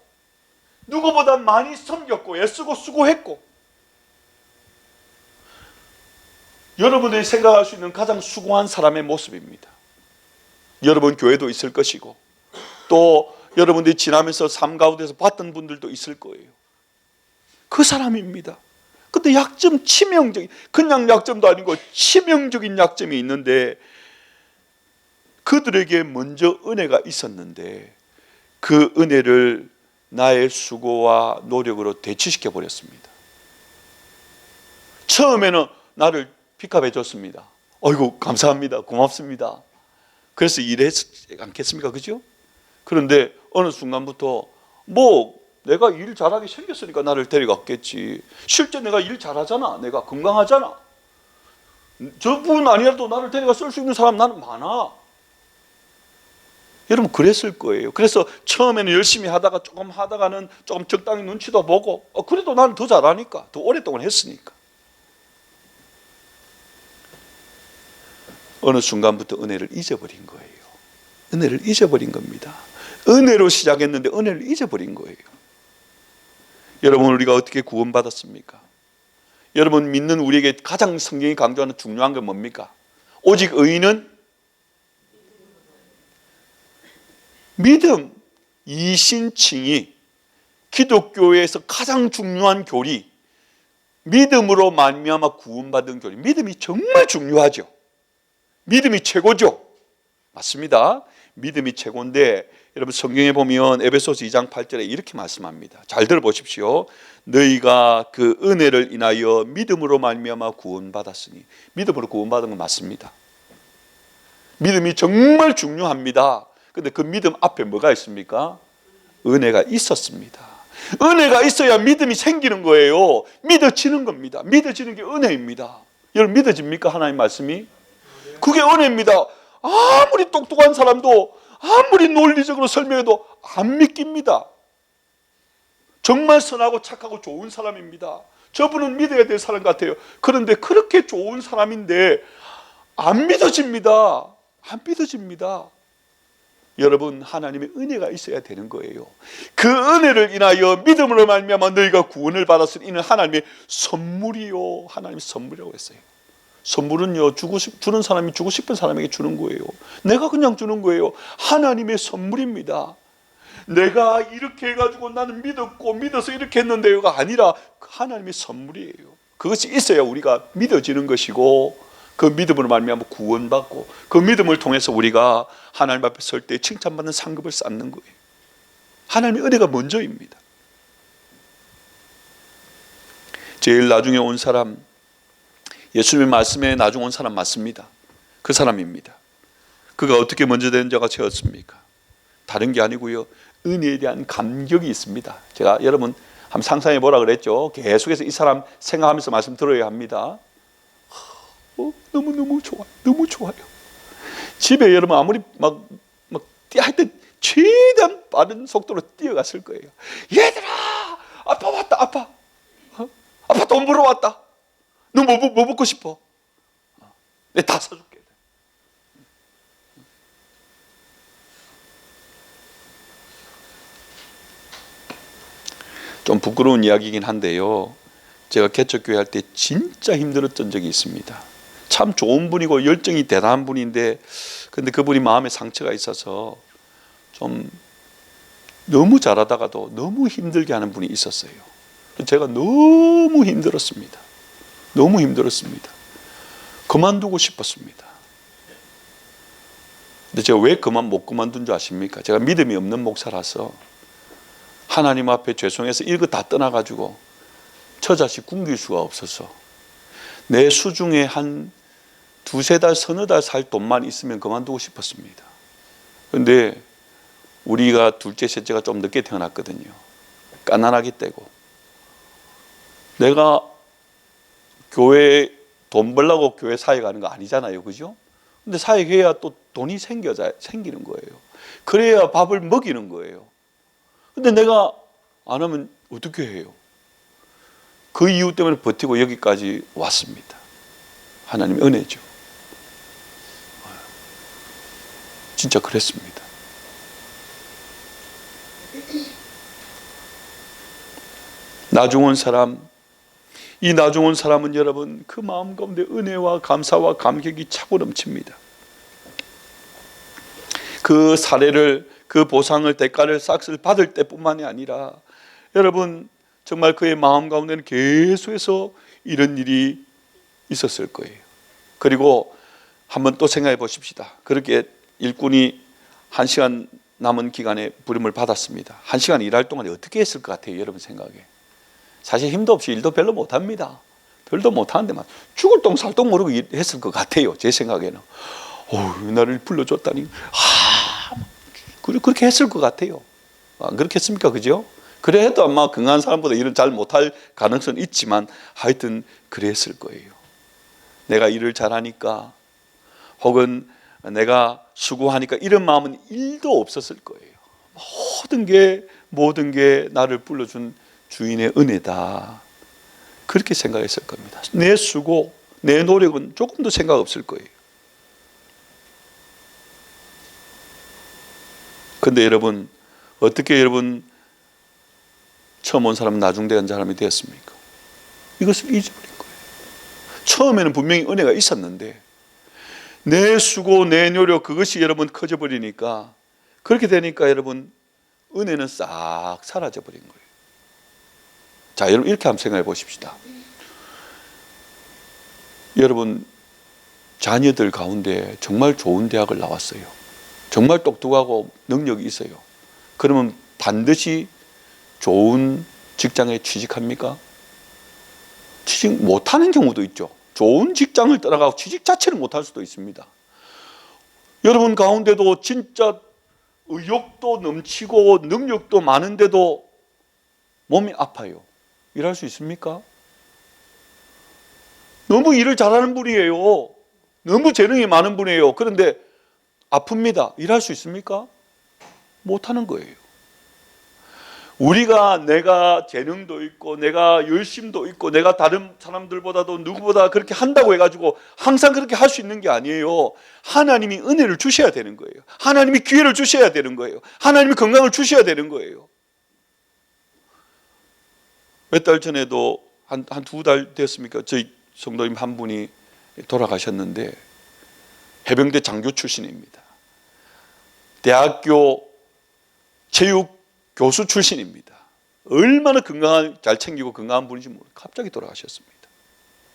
누구보다 많이 섬겼고 애쓰고 수고했고, 여러분들이 생각할 수 있는 가장 수고한 사람의 모습입니다. 여러분 교회도 있을 것이고, 또 여러분들이 지나면서 삶 가운데서 봤던 분들도 있을 거예요. 그 사람입니다. 근데 약점, 치명적인, 그냥 약점도 아니고 치명적인 약점이 있는데, 그들에게 먼저 은혜가 있었는데 그 은혜를 나의 수고와 노력으로 대치시켜 버렸습니다. 처음에는 나를 픽업해 줬습니다. 어이구 감사합니다, 고맙습니다. 그래서 일했지 않겠습니까? 그죠? 그런데 어느 순간부터 뭐 내가 일 잘하게 생겼으니까 나를 데려갔겠지. 실제 내가 일 잘하잖아. 내가 건강하잖아. 저분 아니라도 나를 데려가 쓸 수 있는 사람 나는 많아. 여러분 그랬을 거예요. 그래서 처음에는 열심히 하다가 조금 하다가는 조금 적당히 눈치도 보고 그래도 나는 더 잘하니까, 더 오랫동안 했으니까. 어느 순간부터 은혜를 잊어버린 거예요. 은혜를 잊어버린 겁니다. 은혜로 시작했는데 은혜를 잊어버린 거예요. 여러분 우리가 어떻게 구원받았습니까? 여러분 믿는 우리에게 가장 성경이 강조하는 중요한 건 뭡니까? 오직 의인은 믿음, 이신칭이 기독교에서 가장 중요한 교리, 믿음으로 말미암아 구원받은 교리. 믿음이 정말 중요하죠. 믿음이 최고죠. 맞습니다. 믿음이 최고인데 여러분 성경에 보면 에베소서 2장 8절에 이렇게 말씀합니다. 잘 들어보십시오. 너희가 그 은혜를 인하여 믿음으로 말미암아 구원받았으니. 믿음으로 구원받은 건 맞습니다. 믿음이 정말 중요합니다. 근데 그 믿음 앞에 뭐가 있습니까? 은혜가 있었습니다. 은혜가 있어야 믿음이 생기는 거예요. 믿어지는 겁니다. 믿어지는 게 은혜입니다. 여러분 믿어집니까? 하나님 말씀이? 그게 은혜입니다. 아무리 똑똑한 사람도 아무리 논리적으로 설명해도 안 믿깁니다. 정말 선하고 착하고 좋은 사람입니다. 저분은 믿어야 될 사람 같아요. 그런데 그렇게 좋은 사람인데 안 믿어집니다. 안 믿어집니다. 여러분 하나님의 은혜가 있어야 되는 거예요. 그 은혜를 인하여 믿음으로 말미암아 너희가 구원을 받았으니 이는 하나님의 선물이요. 하나님의 선물이라고 했어요. 선물은요 주는 사람이 주고 싶은 사람에게 주는 거예요. 내가 그냥 주는 거예요. 하나님의 선물입니다. 내가 이렇게 해가지고 나는 믿었고 믿어서 이렇게 했는데요가 아니라 하나님의 선물이에요. 그것이 있어야 우리가 믿어지는 것이고 그 믿음으로 말미암아 구원받고 그 믿음을 통해서 우리가 하나님 앞에 설 때 칭찬받는 상급을 쌓는 거예요. 하나님의 은혜가 먼저입니다. 제일 나중에 온 사람, 예수님의 말씀에 나중 온 사람 맞습니다. 그 사람입니다. 그가 어떻게 먼저 된 자가 되었습니까? 다른 게 아니고요, 은혜에 대한 감격이 있습니다. 제가 여러분 한번 상상해 보라 그랬죠. 계속해서 이 사람 생각하면서 말씀 들어야 합니다. 너무너무 좋아요. 너무 좋아요. 집에 여러분 아무리 막 하여튼 최대한 빠른 속도로 뛰어갔을 거예요. 얘들아, 아빠 왔다. 아빠 돈 벌어 왔다. 너 뭐 먹고 싶어? 내가 다 사줄게. 좀 부끄러운 이야기이긴 한데요, 제가 개척교회 할 때 진짜 힘들었던 적이 있습니다. 참 좋은 분이고 열정이 대단한 분인데, 근데 그분이 마음에 상처가 있어서 좀 너무 잘하다가도 너무 힘들게 하는 분이 있었어요. 제가 너무 힘들었습니다. 너무 힘들었습니다. 그만두고 싶었습니다. 근데 제가 왜 못 그만둔 줄 아십니까? 제가 믿음이 없는 목사라서 하나님 앞에 죄송해서 이거 다 떠나가지고 저 자식 굶길 수가 없어서 내 수중에 한 두세 달, 서너 달 살 돈만 있으면 그만두고 싶었습니다. 그런데 우리가 둘째, 셋째가 좀 늦게 태어났거든요. 가난하게 떼고. 내가 교회 돈 벌려고 교회 사회 가는 거 아니잖아요. 그죠? 근데 사역해야 또 돈이 생기는 거예요. 그래야 밥을 먹이는 거예요. 근데 내가 안 하면 어떻게 해요? 그 이유 때문에 버티고 여기까지 왔습니다. 하나님의 은혜죠. 진짜 그랬습니다. 나중온 사람, 이 나중온 사람은 여러분 그 마음 가운데 은혜와 감사와 감격이 차고 넘칩니다. 그 사례를, 그 보상을, 대가를 싹쓸 받을 때뿐만이 아니라 여러분 정말 그의 마음 가운데는 계속해서 이런 일이 있었을 거예요. 그리고 한번 또 생각해 보십시다. 그렇게 일꾼이 1시간 남은 기간에 부름을 받았습니다. 1시간 일할 동안에 어떻게 했을 것 같아요? 여러분 생각에. 사실 힘도 없이 일도 별로 못합니다. 별도 못하는데 막 죽을 똥 살 똥 모르고 했을 것 같아요. 제 생각에는. 나를 불러줬다니. 그렇게 했을 것 같아요. 안 그렇겠습니까? 그죠? 그래 해도 아마 건강한 사람보다 일을 잘 못할 가능성은 있지만 하여튼 그랬을 거예요. 내가 일을 잘하니까 혹은 내가 수고하니까 이런 마음은 1도 없었을 거예요. 모든 게 나를 불러준 주인의 은혜다. 그렇게 생각했을 겁니다. 내 수고, 내 노력은 조금도 생각 없을 거예요. 근데 여러분, 어떻게 여러분 처음 온 사람은 나중된 사람이 되었습니까? 이것을 잊어버린 거예요. 처음에는 분명히 은혜가 있었는데 내 수고, 내 노력, 그것이 여러분 커져버리니까, 그렇게 되니까 여러분 은혜는 싹 사라져버린 거예요. 자, 여러분 이렇게 한번 생각해 보십시다. 여러분 자녀들 가운데 정말 좋은 대학을 나왔어요. 정말 똑똑하고 능력이 있어요. 그러면 반드시 좋은 직장에 취직합니까? 취직 못하는 경우도 있죠. 좋은 직장을 따라가고 취직 자체를 못할 수도 있습니다. 여러분 가운데도 진짜 의욕도 넘치고 능력도 많은데도 몸이 아파요. 일할 수 있습니까? 너무 일을 잘하는 분이에요. 너무 재능이 많은 분이에요. 그런데 아픕니다. 일할 수 있습니까? 못하는 거예요. 내가 재능도 있고 내가 열심도 있고 내가 다른 사람들보다도 누구보다 그렇게 한다고 해가지고 항상 그렇게 할 수 있는 게 아니에요. 하나님이 은혜를 주셔야 되는 거예요. 하나님이 기회를 주셔야 되는 거예요. 하나님이 건강을 주셔야 되는 거예요. 몇 달 전에도 한 2달 됐습니까? 저희 성도님 한 분이 돌아가셨는데 해병대 장교 출신입니다. 대학교 체육 교수 출신입니다. 얼마나 잘 챙기고 건강한 분인지 모르고 갑자기 돌아가셨습니다.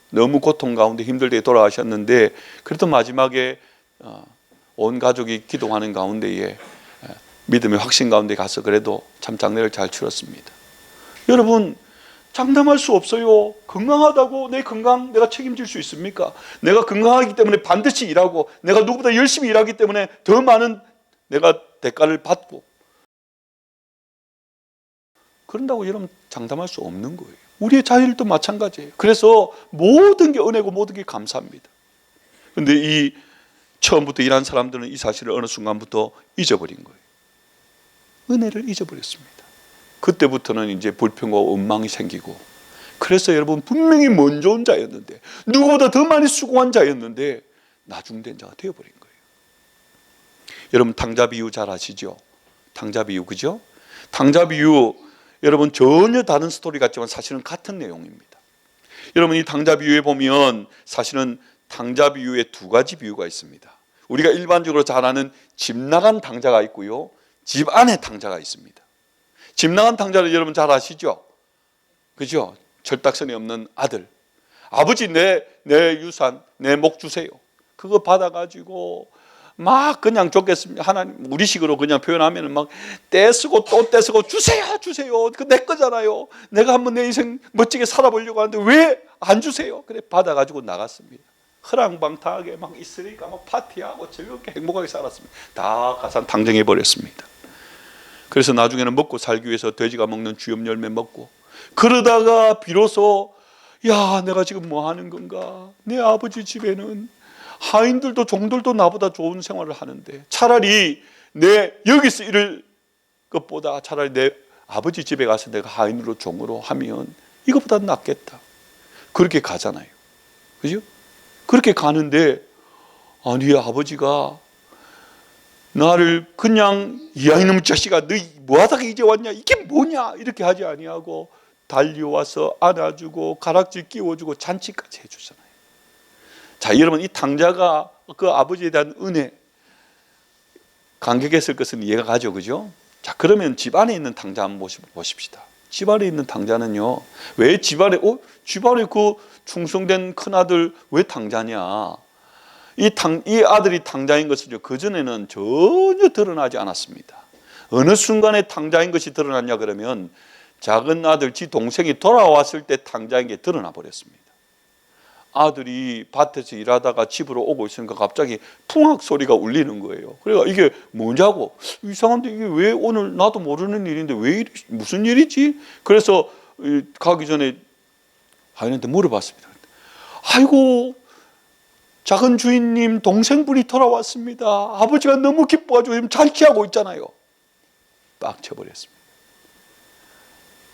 너무 고통 가운데 힘들게 돌아가셨는데 그래도 마지막에 온 가족이 기도하는 가운데에 믿음의 확신 가운데 가서 그래도 참 장례를 잘 치렀습니다. 여러분 장담할 수 없어요. 건강하다고 내 건강 내가 책임질 수 있습니까? 내가 건강하기 때문에 반드시 일하고 내가 누구보다 열심히 일하기 때문에 더 많은 내가 대가를 받고 그런다고 여러분 장담할 수 없는 거예요. 우리의 자율도 마찬가지예요. 그래서 모든 게 은혜고 모든 게 감사합니다. 그런데 이 처음부터 일한 사람들은 이 사실을 어느 순간부터 잊어버린 거예요. 은혜를 잊어버렸습니다. 그때부터는 이제 불평과 원망이 생기고, 그래서 여러분 분명히 먼저 온 자였는데 누구보다 더 많이 수고한 자였는데 나중된 자가 되어버린 거예요. 여러분 탕자 비유 잘 아시죠? 탕자 비유, 그죠? 탕자 비유 여러분 전혀 다른 스토리 같지만 사실은 같은 내용입니다. 여러분 이 탕자 비유에 보면 사실은 탕자 비유에 두 가지 비유가 있습니다. 우리가 일반적으로 잘 아는 집 나간 탕자가 있고요, 집 안에 탕자가 있습니다. 집 나간 탕자를 여러분 잘 아시죠? 그죠? 철딱선이 없는 아들. 아버지 내 유산, 내 목 주세요. 그거 받아가지고 막 그냥 줬겠습니다. 하나님 우리식으로 그냥 표현하면 막 떼쓰고 또 떼쓰고 주세요. 그 내 거잖아요. 내가 한번 내 인생 멋지게 살아보려고 하는데 왜 안 주세요? 그래 받아가지고 나갔습니다. 허랑방탕하게 막 있으니까 막 파티하고 즐겁게 행복하게 살았습니다. 다 가산 탕정해 버렸습니다. 그래서 나중에는 먹고 살기 위해서 돼지가 먹는 주엽 열매 먹고, 그러다가 비로소 야 내가 지금 뭐 하는 건가, 내 아버지 집에는 하인들도 종들도 나보다 좋은 생활을 하는데 차라리 내 여기서 이럴 것보다 차라리 내 아버지 집에 가서 내가 하인으로 종으로 하면 이것보다 낫겠다. 그렇게 가잖아요. 그죠? 그렇게 가는데 아니 아버지가 나를 그냥 이놈의 자식아 너 뭐하다가 이제 왔냐, 이게 뭐냐 이렇게 하지 아니하고 달려와서 안아주고 가락지 끼워주고 잔치까지 해주잖아요. 자 여러분 이 탕자가 그 아버지에 대한 은혜 감격했을 것은 이해가 가죠, 그죠? 자 그러면 집안에 있는 탕자 한번 보십시다. 집안에 있는 탕자는요, 왜 집안에 그 충성된 큰아들 왜 탕자냐, 이 아들이 탕자인 것은요 그전에는 전혀 드러나지 않았습니다. 어느 순간에 탕자인 것이 드러났냐 그러면 작은 아들 지 동생이 돌아왔을 때 탕자인 게 드러나 버렸습니다. 아들이 밭에서 일하다가 집으로 오고 있으니까 갑자기 풍악 소리가 울리는 거예요. 그러니까 이게 뭐냐고, 이상한데 이게 왜 오늘 나도 모르는 일인데 왜 무슨 일이지? 그래서 가기 전에 하인한테 물어봤습니다. 아이고 작은 주인님 동생분이 돌아왔습니다. 아버지가 너무 기뻐가지고 지금 잔치하고 있잖아요. 빡 쳐버렸습니다.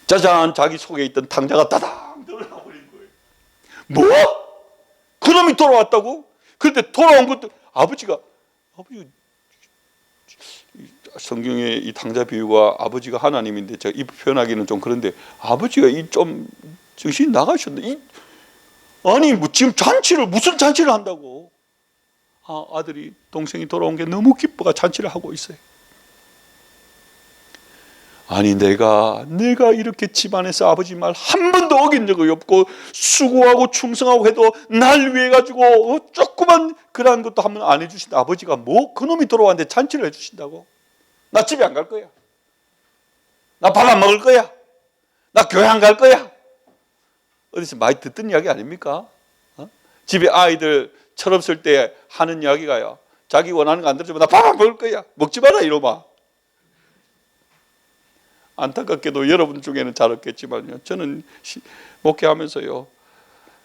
짜잔, 자기 속에 있던 탕자가 따당 드러나 버린 거예요. 뭐? 그놈이 돌아왔다고? 그런데 돌아온 것도 아버지 성경의 이 탕자 비유가 아버지가 하나님인데 제가 이 표현하기는 좀 그런데 아버지가 좀 정신이 나가셨네. 아니 뭐 지금 무슨 잔치를 한다고? 아들이 동생이 돌아온 게 너무 기뻐가 잔치를 하고 있어요. 아니 내가 이렇게 집안에서 아버지 말 한 번도 어긴 적이 없고 수고하고 충성하고 해도 날 위해 가지고 조그만 그런 것도 한 번 안 해주신다. 아버지가 뭐 그놈이 돌아왔는데 잔치를 해주신다고? 나 집에 안 갈 거야. 나 밥 안 먹을 거야. 나 교회 안 갈 거야. 어디서 많이 듣던 이야기 아닙니까? 집에 아이들 철없을 때 하는 이야기가요, 자기 원하는 거 안 들어주면 나 밥 안 먹을 거야. 먹지 마라 이놈아. 안타깝게도 여러분 중에는 잘 없겠지만요, 저는 목회하면서요,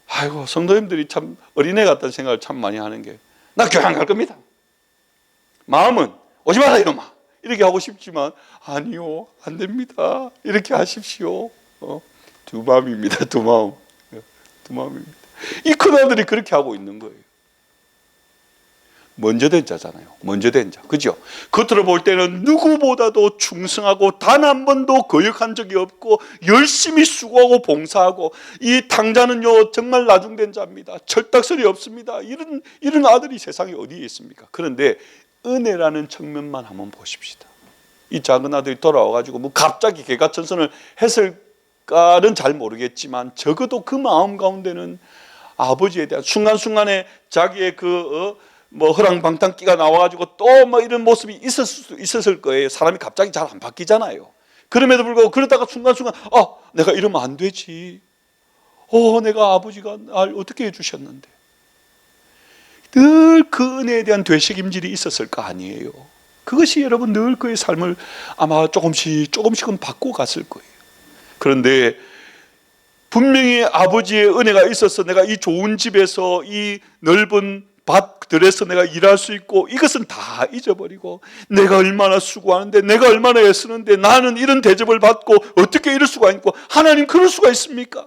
아이고 성도님들이 참 어린애 같다는 생각을 참 많이 하는 게, 나 교회 안 갈 겁니다. 마음은 오지 마라 이놈아 이렇게 하고 싶지만 아니요 안 됩니다 이렇게 하십시오. 두 마음입니다. 두 마음입니다. 이 큰아들이 그렇게 하고 있는 거예요. 먼저 된 자잖아요. 먼저 된 자. 그죠? 겉으로 볼 때는 누구보다도 충성하고 단 한 번도 거역한 적이 없고 열심히 수고하고 봉사하고, 이 탕자는요 정말 나중된 자입니다. 철딱서리 없습니다. 이런 아들이 세상에 어디에 있습니까? 그런데 은혜라는 측면만 한번 보십시다. 이 작은 아들이 돌아와가지고 뭐 갑자기 개가천선을 했을까는 잘 모르겠지만 적어도 그 마음 가운데는 아버지에 대한 순간순간에 자기의 뭐 허랑방탕기가 나와가지고 또 뭐 이런 모습이 있었을 거예요. 사람이 갑자기 잘 안 바뀌잖아요. 그럼에도 불구하고 그러다가 순간순간 내가 이러면 안 되지. 내가 아버지가 날 어떻게 해주셨는데. 늘 그 은혜에 대한 되새김질이 있었을 거 아니에요. 그것이 여러분 늘 그의 삶을 아마 조금씩은 바꿔갔을 거예요. 그런데 분명히 아버지의 은혜가 있어서 내가 이 좋은 집에서 이 넓은 밭들에서 내가 일할 수 있고, 이것은 다 잊어버리고 내가 얼마나 수고하는데, 내가 얼마나 애쓰는데 나는 이런 대접을 받고 어떻게 이럴 수가 있고, 하나님 그럴 수가 있습니까?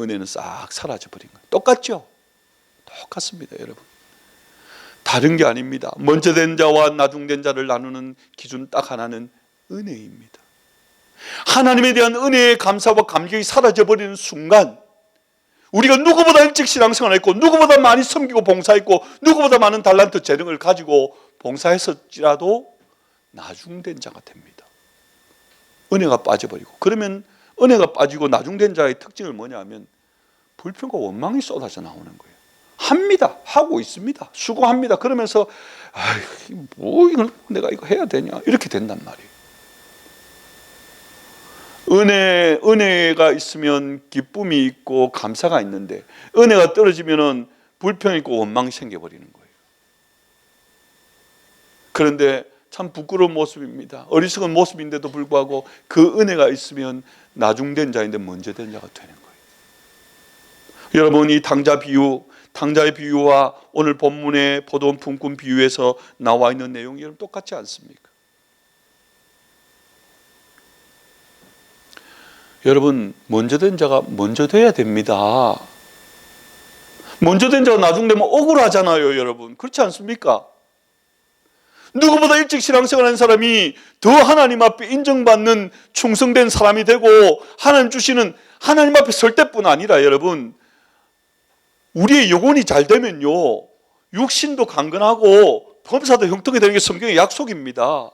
은혜는 싹 사라져버린 거예요. 똑같죠? 똑같습니다, 여러분. 다른 게 아닙니다. 먼저 된 자와 나중된 자를 나누는 기준 딱 하나는 은혜입니다. 하나님에 대한 은혜의 감사와 감격이 사라져버리는 순간, 우리가 누구보다 일찍 신앙생활을 했고, 누구보다 많이 섬기고 봉사했고, 누구보다 많은 달란트 재능을 가지고 봉사했을지라도 나중된 자가 됩니다. 은혜가 빠져버리고. 그러면 은혜가 빠지고 나중된 자의 특징은 뭐냐 하면 불평과 원망이 쏟아져 나오는 거예요. 합니다. 하고 있습니다. 수고합니다. 그러면서 이걸 내가 이거 해야 되냐, 이렇게 된단 말이에요. 은혜가 있으면 기쁨이 있고 감사가 있는데, 은혜가 떨어지면은 불평이 있고 원망이 생겨버리는 거예요. 그런데 참 부끄러운 모습입니다. 어리석은 모습인데도 불구하고 그 은혜가 있으면 나중된 자인데 먼저 된 자가 되는 거예요. 여러분, 이 당자의 비유와 오늘 본문의 포도원 품꾼 비유에서 나와 있는 내용이 여러분 똑같지 않습니까? 여러분, 먼저 된 자가 먼저 돼야 됩니다. 먼저 된 자가 나중 되면 억울하잖아요, 여러분. 그렇지 않습니까? 누구보다 일찍 신앙생활하는 사람이 더 하나님 앞에 인정받는 충성된 사람이 되고, 하나님 주시는 하나님 앞에 설 때뿐 아니라 여러분, 우리의 영혼이 잘 되면요, 육신도 강건하고 범사도 형통이 되는 게 성경의 약속입니다.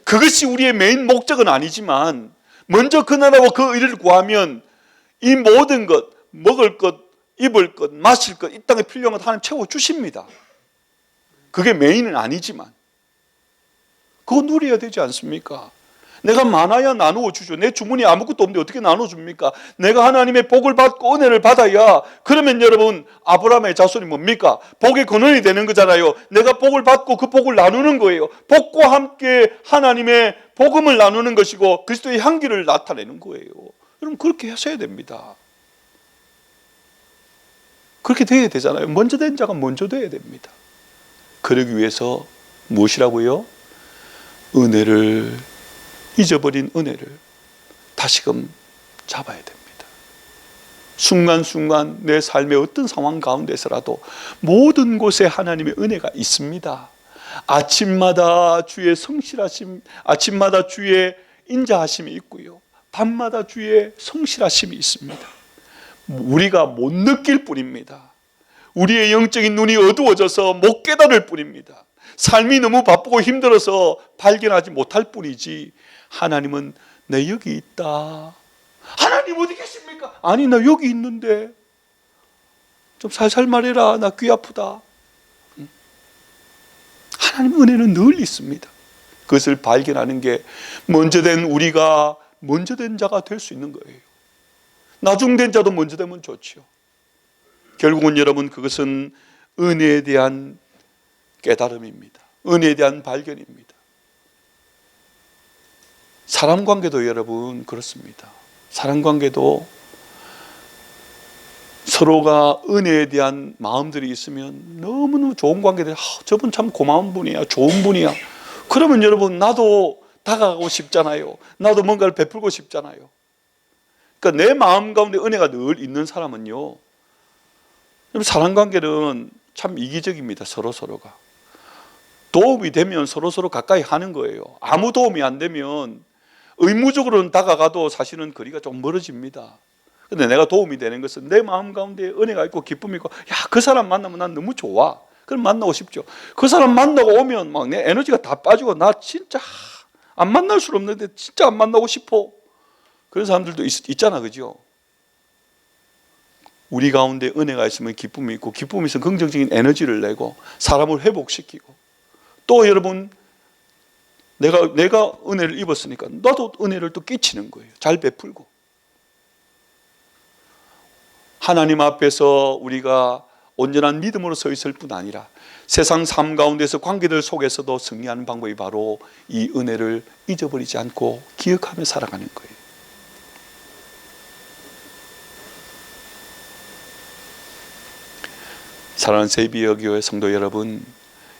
그것이 우리의 메인 목적은 아니지만, 먼저 그 나라와 그 의를 구하면 이 모든 것, 먹을 것, 입을 것, 마실 것, 이 땅에 필요한 것 하나님 채워주십니다. 그게 메인은 아니지만 그거 누려야 되지 않습니까? 내가 많아야 나누어 주죠. 내 주머니에 아무것도 없는데 어떻게 나눠 줍니까? 내가 하나님의 복을 받고 은혜를 받아야, 그러면 여러분 아브라함의 자손이 뭡니까? 복의 근원이 되는 거잖아요. 내가 복을 받고 그 복을 나누는 거예요. 복과 함께 하나님의 복음을 나누는 것이고 그리스도의 향기를 나타내는 거예요. 여러분 그렇게 하셔야 됩니다. 그렇게 돼야 되잖아요. 먼저 된 자가 먼저 돼야 됩니다. 그러기 위해서 무엇이라고요? 은혜를, 잊어버린 은혜를 다시금 잡아야 됩니다. 순간순간 내 삶의 어떤 상황 가운데서라도 모든 곳에 하나님의 은혜가 있습니다. 아침마다 주의 성실하심, 아침마다 주의 인자하심이 있고요, 밤마다 주의 성실하심이 있습니다. 우리가 못 느낄 뿐입니다. 우리의 영적인 눈이 어두워져서 못 깨달을 뿐입니다. 삶이 너무 바쁘고 힘들어서 발견하지 못할 뿐이지, 하나님은 내 여기 있다. 하나님 어디 계십니까? 아니 나 여기 있는데 좀 살살 말해라, 나 귀 아프다. 하나님 은혜는 늘 있습니다. 그것을 발견하는 게 먼저 된 우리가 먼저 된 자가 될 수 있는 거예요. 나중된 자도 먼저 되면 좋죠. 결국은 여러분 그것은 은혜에 대한 깨달음입니다. 은혜에 대한 발견입니다. 사람관계도 여러분 그렇습니다. 사람관계도 서로가 은혜에 대한 마음들이 있으면 너무너무 좋은 관계들, 저분 참 고마운 분이야, 좋은 분이야. 그러면 여러분 나도 다가가고 싶잖아요. 나도 뭔가를 베풀고 싶잖아요. 그러니까 내 마음 가운데 은혜가 늘 있는 사람은요, 사람관계는 참 이기적입니다. 서로가 도움이 되면 서로 가까이 하는 거예요. 아무 도움이 안 되면 의무적으로는 다가가도 사실은 거리가 좀 멀어집니다. 근데 내가 도움이 되는 것은 내 마음 가운데 은혜가 있고 기쁨이 있고, 그 사람 만나면 난 너무 좋아. 그럼 만나고 싶죠. 그 사람 만나고 오면 막 내 에너지가 다 빠지고 나 진짜 안 만날 수 없는데 진짜 안 만나고 싶어. 그런 사람들도 있잖아, 그죠? 우리 가운데 은혜가 있으면 기쁨이 있고, 기쁨이 있으면 긍정적인 에너지를 내고 사람을 회복시키고, 또 여러분 내가 은혜를 입었으니까 나도 은혜를 또 끼치는 거예요. 잘 베풀고. 하나님 앞에서 우리가 온전한 믿음으로 서 있을 뿐 아니라 세상 삶 가운데서 관계들 속에서도 승리하는 방법이 바로 이 은혜를 잊어버리지 않고 기억하며 살아가는 거예요. 사랑하는 세비여교회 성도 여러분,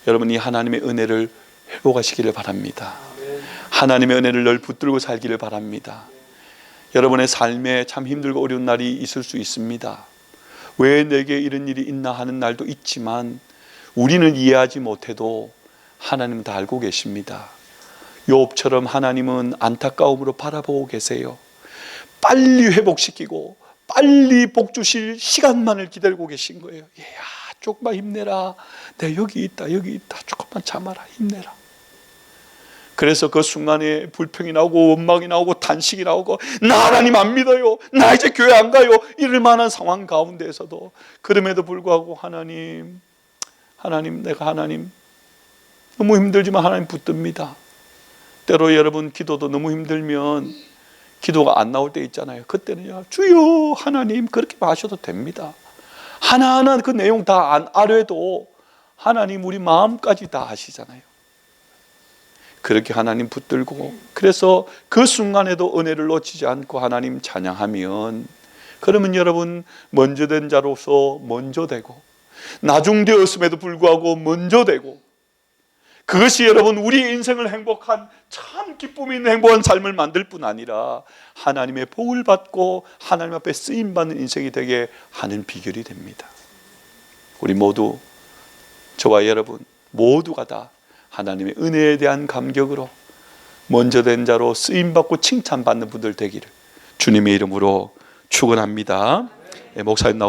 여러분이 하나님의 은혜를 회복하시기를 바랍니다. 하나님의 은혜를 늘 붙들고 살기를 바랍니다. 여러분의 삶에 참 힘들고 어려운 날이 있을 수 있습니다. 왜 내게 이런 일이 있나 하는 날도 있지만 우리는 이해하지 못해도 하나님은 다 알고 계십니다. 욥처럼 하나님은 안타까움으로 바라보고 계세요. 빨리 회복시키고 빨리 복 주실 시간만을 기다리고 계신 거예요. 얘야, 조금만 힘내라. 내 여기 있다. 조금만 참아라. 힘내라. 그래서 그 순간에 불평이 나오고 원망이 나오고 단식이 나오고 나 하나님 안 믿어요. 나 이제 교회 안 가요. 이럴 만한 상황 가운데에서도 그럼에도 불구하고 하나님 내가 하나님 너무 힘들지만 하나님 붙듭니다. 때로 여러분 기도도 너무 힘들면 기도가 안 나올 때 있잖아요. 그때는 주여 하나님 그렇게 하셔도 됩니다. 하나하나 그 내용 다 안 알아도 하나님 우리 마음까지 다 아시잖아요. 그렇게 하나님 붙들고 그래서 그 순간에도 은혜를 놓치지 않고 하나님 찬양하면 그러면 여러분 먼저 된 자로서 먼저 되고 나중되었음에도 불구하고 먼저 되고 그것이 여러분 우리 인생을 행복한 참 기쁨이 있는 행복한 삶을 만들 뿐 아니라 하나님의 복을 받고 하나님 앞에 쓰임받는 인생이 되게 하는 비결이 됩니다. 우리 모두 저와 여러분 모두가 다 하나님의 은혜에 대한 감격으로 먼저 된 자로 쓰임받고 칭찬받는 분들 되기를 주님의 이름으로 축원합니다. 목사님 나오세요.